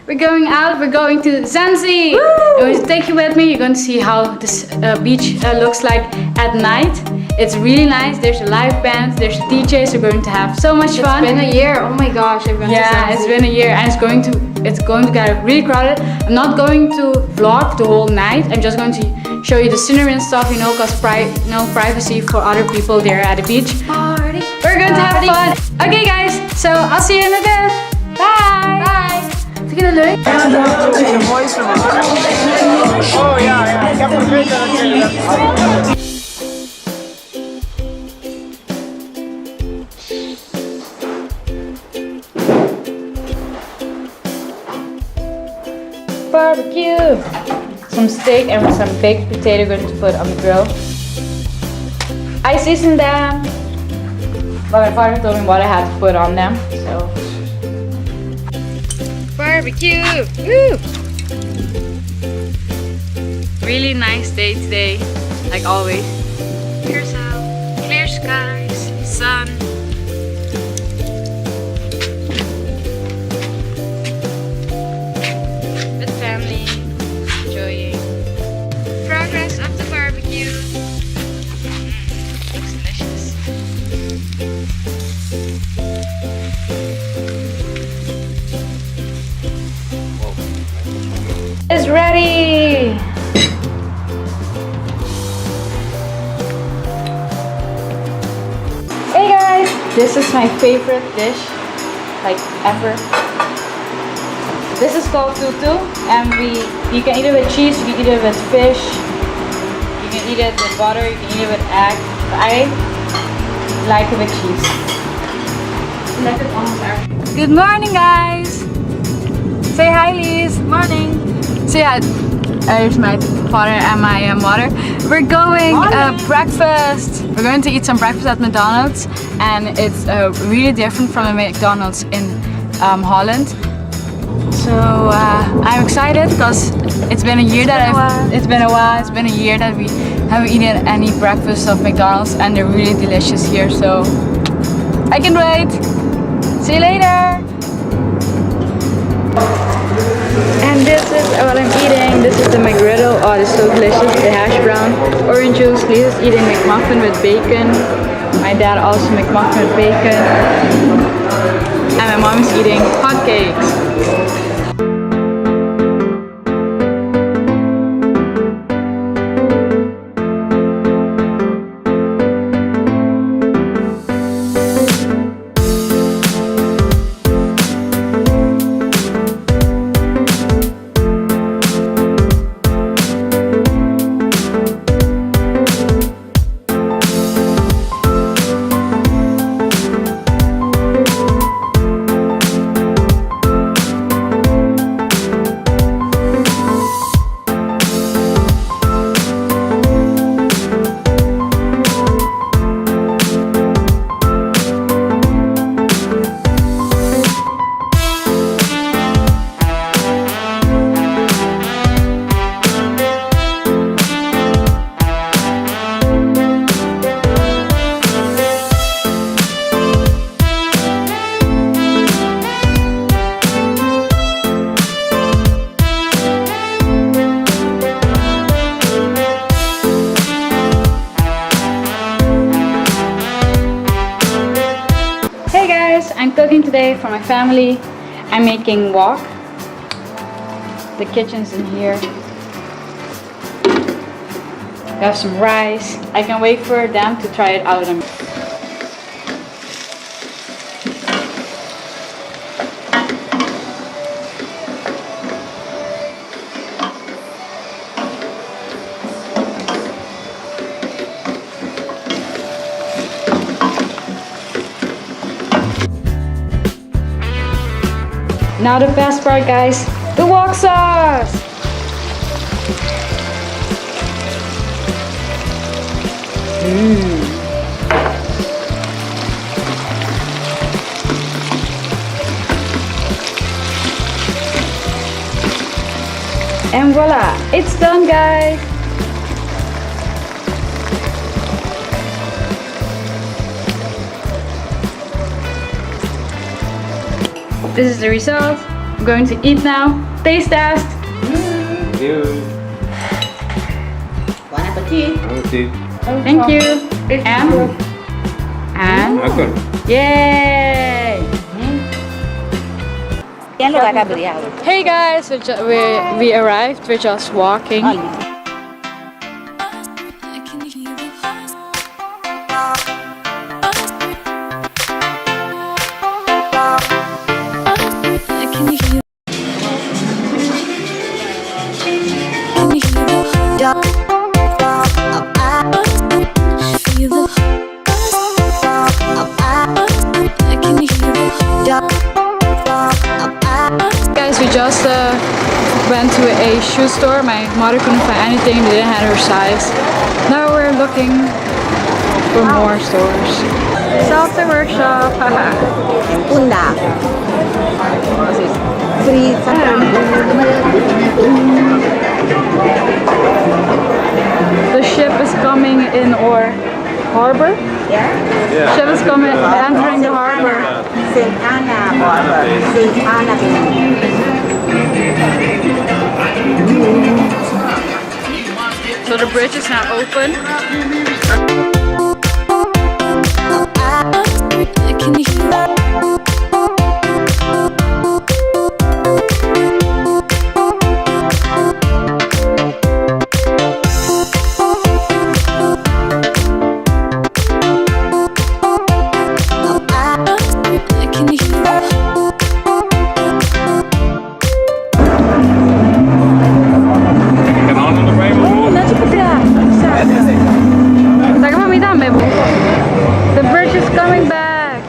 We're going out. We're going to Zanzi. I'm going to take you with me. You're going to see how this beach looks like at night. It's really nice. There's a live band. There's a DJ. So we're going to have so much fun. It's been a year. Oh my gosh, I've been to Zanzi. It's been a year, and it's going to get really crowded. I'm not going to vlog the whole night. I'm just going to show you the scenery and stuff, you know, because privacy for other people there at the beach. Party. We're going to have fun. Okay, guys. So I'll see you in a bit. Bye. Bye. Vind je dat leuk? De mooiste man. Oh ja, ik heb vergeten dat Barbecue. Some steak and some baked potato going to put on the grill. I seasoned them, but my father told me what I had to put on them. So barbecue. Woo! Really nice day today, like always. Here's how clear skies, sun. With family, enjoying progress of the barbecue. Looks delicious. It's ready. Hey guys, this is my favorite dish, like ever. This is called tutu, and you can eat it with cheese, you can eat it with fish, you can eat it with butter, you can eat it with egg. But I like it with cheese. I like it almost everything. Good morning, guys. Say hi, Liz. Morning. Say hi. There's my father and my mother. We're going breakfast. We're going to eat some breakfast at McDonald's, and it's really different from the McDonald's in Holland. So I'm excited because it's been a year it's been a year that we haven't eaten any breakfast of McDonald's, and they're really delicious here. So I can't wait. See you later. And this is what I'm eating. This is the McGriddle. Oh, this is so delicious. The hash brown, orange juice. Lisa's eating McMuffin with bacon. My dad also McMuffin with bacon. And my mom is eating hotcakes. I'm cooking today for my family. I'm making wok. The kitchen's in here. We have some rice. I can wait for them to try it out. Now the best part, guys, the wok sauce. And voila, it's done, guys. This is the result. I'm going to eat now. Taste test. Thank you. Bon appetit. Thank you. And Awkward. yay! Yan lo kakabili ako. Hey guys, we arrived. We're just walking. Guys, we just went to a shoe store. My mother couldn't find anything, they didn't have her size. Now we're looking for more stores. Software workshop, haha. Punda. Free. The ship is coming in our harbor. Yeah. Ship is coming, entering the harbor. Santana or Santana. So the bridge is now open. The bridge is coming back.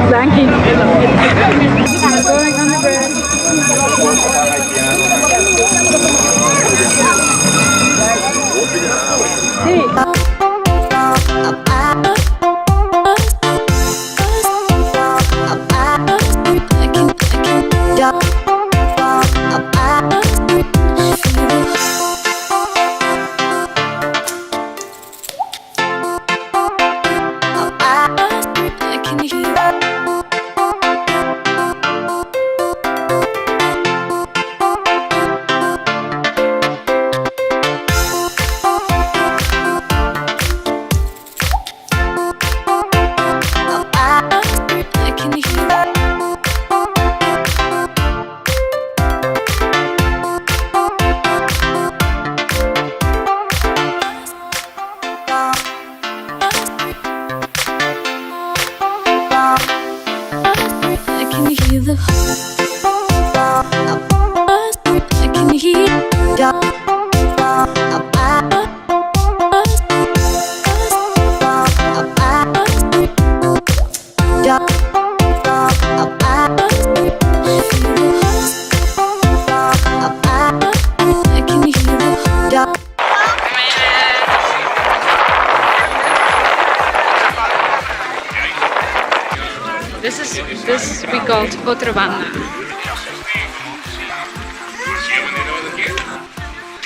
Thank you. Going on the bridge. Hey. This we called Otterwanda.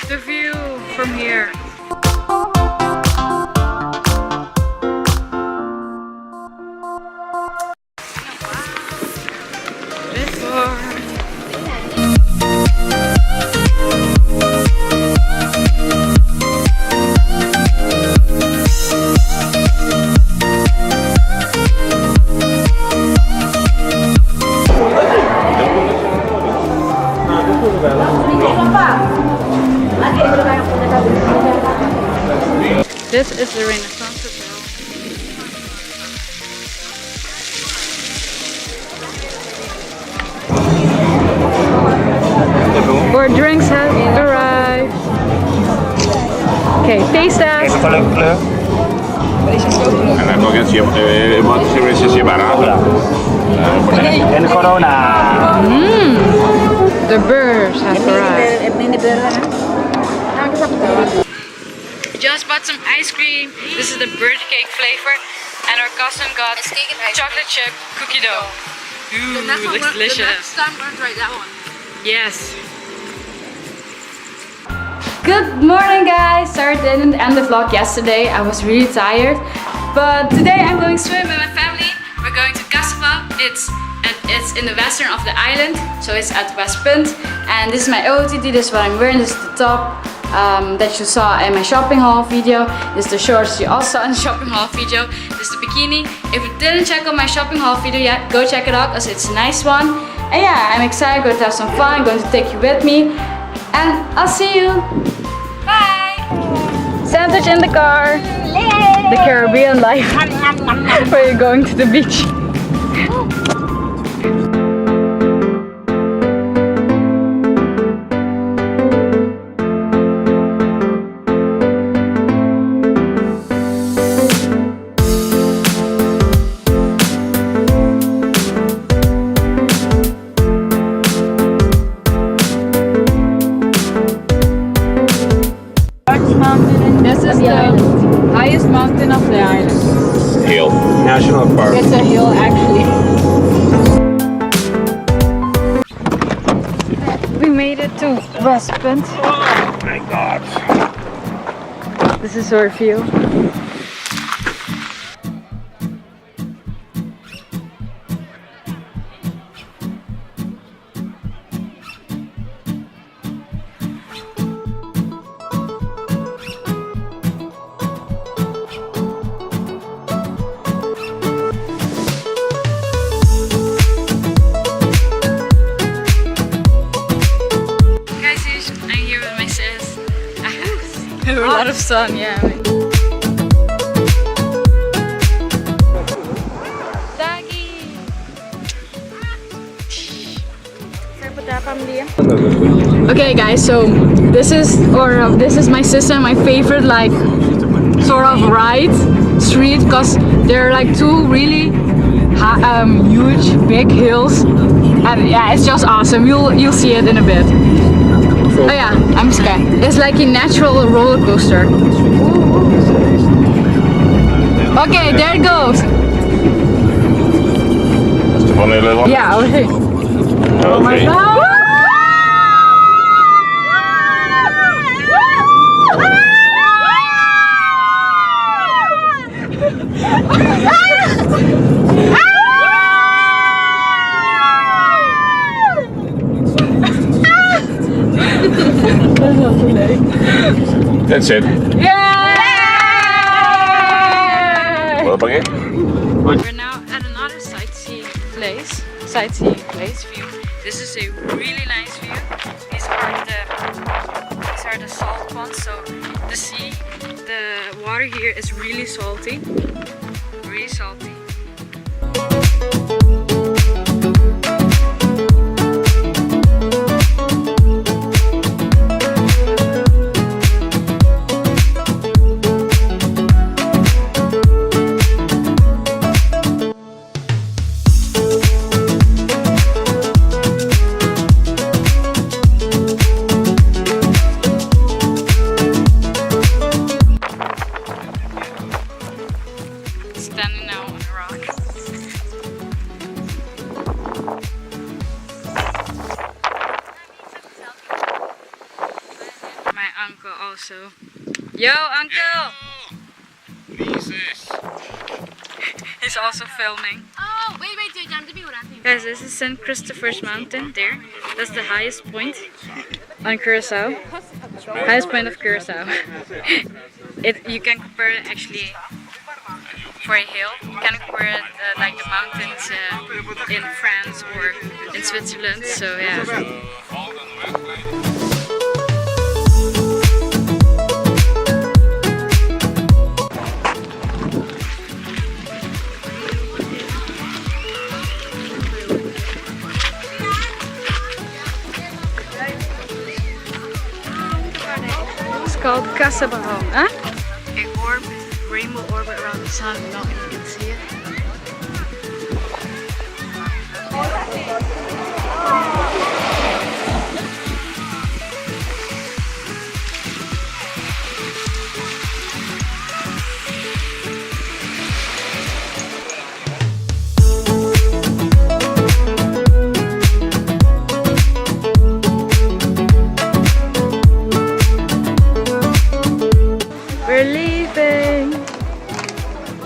The view from here. This is the Renaissance Hotel. Our drinks have arrived. Okay, taste test. En corona. The burgers have arrived. We just bought some ice cream. This is the birthday cake flavor. And our cousin got chocolate chip cookie dough. Ooh, looks delicious. Next time we're gonna try that one. Yes. Good morning guys! Sorry I didn't end the vlog yesterday. I was really tired. But today I'm going swimming with my family. We're going to Kasava. It's in the western of the island. So it's at West Punt. And this is my OOTD. This is what I'm wearing. This is the top that you saw in my shopping haul video. This is the shorts you also saw in the shopping haul video. This is the bikini. If you didn't check out my shopping haul video yet, go check it out because it's a nice one. And yeah, I'm excited. Going to have some fun. I'm going to take you with me. And I'll see you. Bye! Sandwich in the car. The Caribbean life. Where you're going to the beach. This is the highest mountain of the island. Hill National Park. It's a hill actually. We made it to West Punt. Oh my god. This is our view. A lot of sun, yeah. Okay guys, so this is my sister and my favorite like sort of ride street because there are like two really huge big hills and yeah, it's just awesome. You'll see it in a bit. Oh yeah, I'm scared. It's like a natural roller coaster. Okay, there it goes. Yeah, over here. Oh my god! That's it. Yay! We're now at another sightseeing place view. This is a really nice view. These are the salt ponds. So the water here is really salty. Really salty. Standing now on a rock. My uncle also. Yo, uncle! He's also filming. Oh, wait, jangan tapi orang. Guys, this is St. Christopher's Mountain there. That's the highest point on Curacao. Highest point of Curacao. You can compare it actually for a hill. You can compare it like the mountains in France or in Switzerland. So yeah. It's called Kasava, huh? A orb, rainbow orbit around the sun. No, you can see it.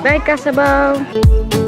Bye, Kasabaw.